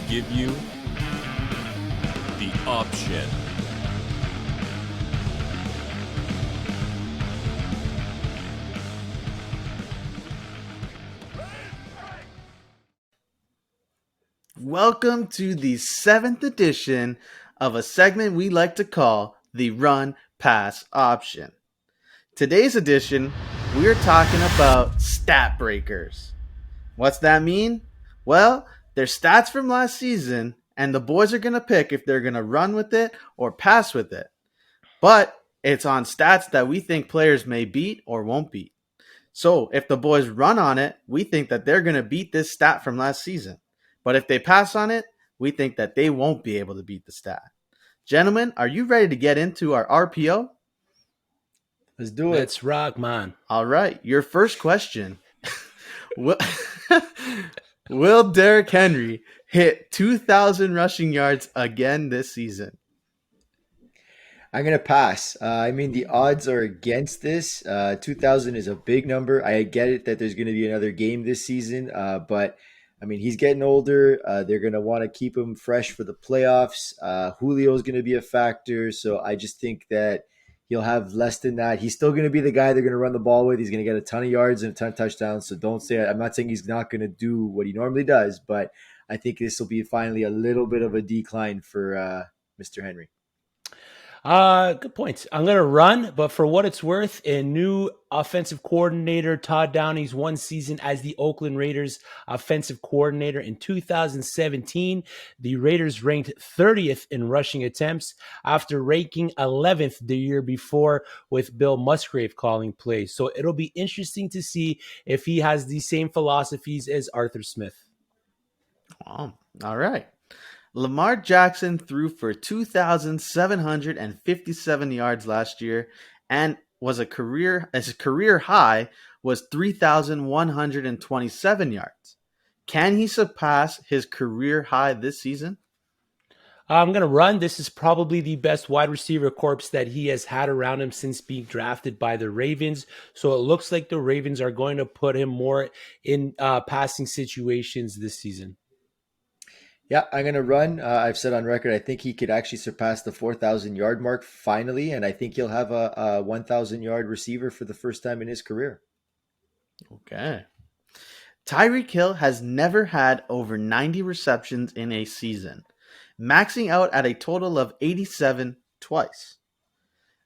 give you the option. Welcome to the 7th edition of a segment we like to call the Run Pass Option. Today's edition, we're talking about stat breakers. What's that mean? Well, they're stats from last season, and the boys are going to pick if they're going to run with it or pass with it. But it's on stats that we think players may beat or won't beat. So if the boys run on it, we think that they're going to beat this stat from last season. But if they pass on it, we think that they won't be able to beat the stat. Gentlemen, are you ready to get into our RPO? Let's do it. Let's rock, man. All right. Your first question. Will Derrick Henry hit 2,000 rushing yards again this season? I'm going to pass. The odds are against this. 2,000 is a big number. I get it that there's going to be another game this season, but he's getting older. They're going to want to keep him fresh for the playoffs. Julio is going to be a factor, so I just think that he'll have less than that. He's still going to be the guy they're going to run the ball with. He's going to get a ton of yards and a ton of touchdowns, so don't say it. I'm not saying he's not going to do what he normally does, but I think this will be finally a little bit of a decline for Mr. Henry. Good points. I'm going to run, but for what it's worth, a new offensive coordinator, Todd Downey's one season as the Oakland Raiders offensive coordinator in 2017. The Raiders ranked 30th in rushing attempts after ranking 11th the year before with Bill Musgrave calling plays. So it'll be interesting to see if he has the same philosophies as Arthur Smith. Oh, all right. Lamar Jackson threw for 2,757 yards last year and his career high was 3,127 yards. Can he surpass his career high this season? I'm going to run. This is probably the best wide receiver corps that he has had around him since being drafted by the Ravens. So it looks like the Ravens are going to put him more in passing situations this season. Yeah, I'm going to run. I've said on record, I think he could actually surpass the 4,000 yard mark finally, and I think he'll have a 1,000 yard receiver for the first time in his career. Okay. Tyree Kill has never had over 90 receptions in a season, maxing out at a total of 87 twice.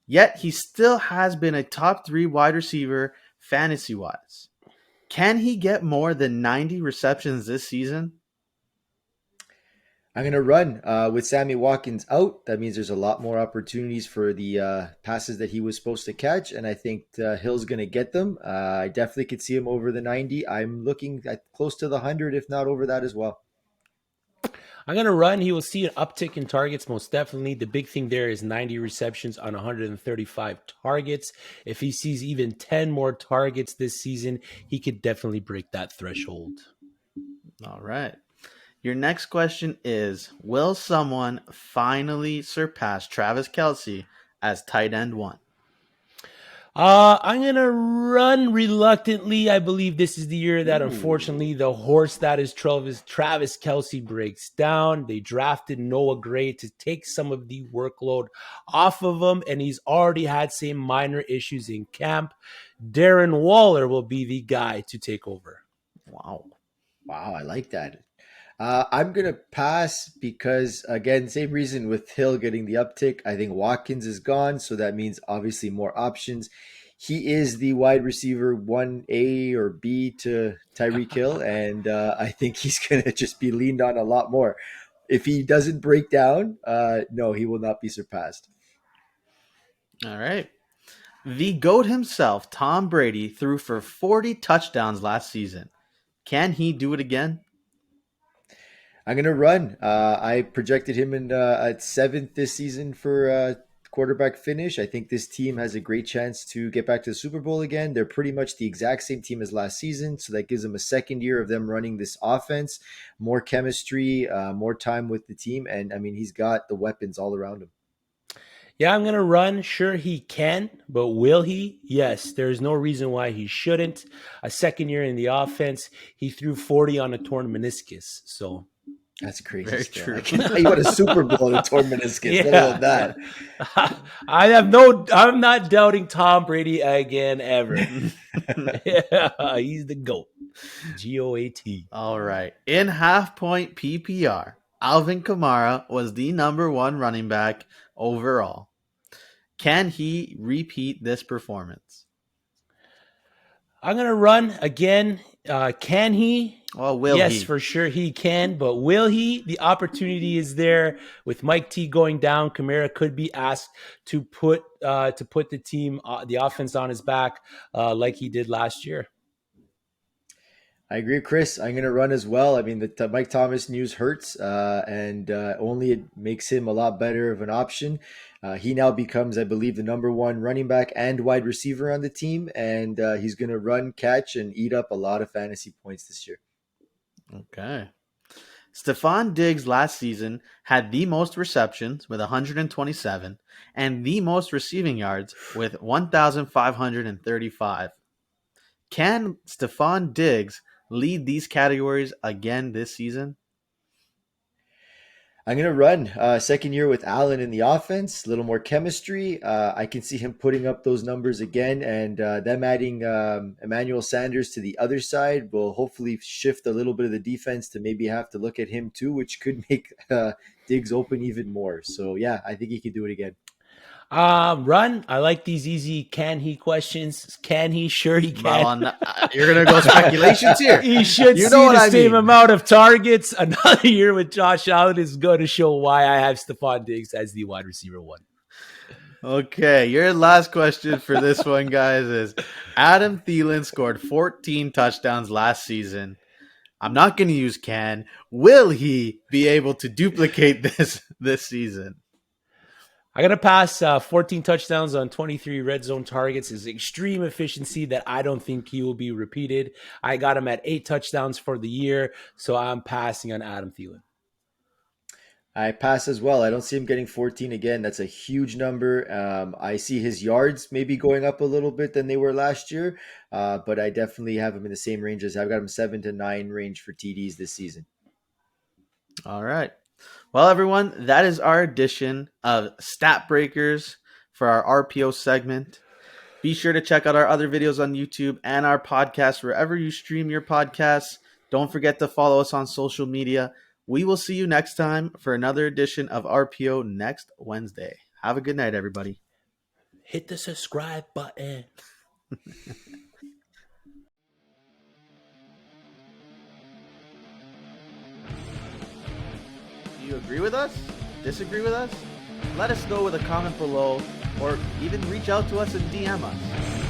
Yet he still has been a top 3 wide receiver fantasy-wise. Can he get more than 90 receptions this season? I'm going to run with Sammy Watkins out. That means there's a lot more opportunities for the passes that he was supposed to catch, and I think Hill's going to get them. I definitely could see him over the 90. I'm looking at close to the 100, if not over that as well. I'm going to run. He will see an uptick in targets, most definitely. The big thing there is 90 receptions on 135 targets. If he sees even 10 more targets this season, he could definitely break that threshold. All right. Your next question is, will someone finally surpass Travis Kelce as tight end 1? I'm going to run reluctantly. I believe this is the year that, unfortunately, the horse that is Travis Kelce breaks down. They drafted Noah Gray to take some of the workload off of him, and he's already had some minor issues in camp. Darren Waller will be the guy to take over. Wow, I like that. I'm going to pass because, again, same reason with Hill getting the uptick. I think Watkins is gone, so that means obviously more options. He is the wide receiver 1A or B to Tyree Kill, and I think he's going to just be leaned on a lot more. If he doesn't break down, no, he will not be surpassed. All right. The GOAT himself, Tom Brady, threw for 40 touchdowns last season. Can he do it again? I'm going to run. I projected him in at 7th this season for quarterback finish. I think this team has a great chance to get back to the Super Bowl again. They're pretty much the exact same team as last season, so that gives them a second year of them running this offense, more chemistry, more time with the team, and he's got the weapons all around him. Yeah, I'm going to run. Sure, he can, but will he? Yes, there's no reason why he shouldn't. A second year in the offense, he threw 40 on a torn meniscus. So That's crazy. Very Still. true. He won a Super Bowl and torn meniscus. Let alone that. I'm not doubting Tom Brady again ever. Yeah, he's the GOAT. GOAT. All right. In half point PPR, Alvin Kamara was the number 1 running back overall. Can he repeat this performance? I'm going to run again. Can he? Well, will yes, he? for sure he can, but will he? The opportunity is there. With Mike T going down, Kamara could be asked to put the team, the offense on his back, like he did last year. I agree, Chris. I'm going to run as well. I mean, the Mike Thomas news hurts, and only it makes him a lot better of an option. He now becomes, I believe, the number 1 running back and wide receiver on the team, and he's going to run, catch, and eat up a lot of fantasy points this year. Okay. Stefan Diggs last season had the most receptions with 127 and the most receiving yards with 1,535. Can Stefan Diggs lead these categories again this season? I'm going to run second year with Allen in the offense, a little more chemistry. I can see him putting up those numbers again, and them adding Emmanuel Sanders to the other side will hopefully shift a little bit of the defense to maybe have to look at him too, which could make Diggs open even more. So, yeah, I think he could do it again. Run. I like these easy can he questions. Can he? Sure he can. Well, you're going to go speculations here. He should see the same amount of targets. Another year with Josh Allen is going to show why I have Stefan Diggs as the wide receiver 1. Okay, your last question for this one, guys, is Adam Thielen scored 14 touchdowns last season. I'm not going to use can. Will he be able to duplicate this season? I'm going to pass 14 touchdowns on 23 red zone targets is extreme efficiency that I don't think he will be repeated. I got him at 8 touchdowns for the year, so I'm passing on Adam Thielen. I pass as well. I don't see him getting 14 again. That's a huge number. I see his yards maybe going up a little bit than they were last year, but I definitely have him in the same range as I've got him 7 to 9 range for TDs this season. All right. Well, everyone, that is our edition of Stat Breakers for our RPO segment. Be sure to check out our other videos on YouTube and our podcast wherever you stream your podcasts. Don't forget to follow us on social media. We will see you next time for another edition of RPO next Wednesday. Have a good night, everybody. Hit the subscribe button. Do you agree with us? Disagree with us? Let us know with a comment below or even reach out to us and DM us.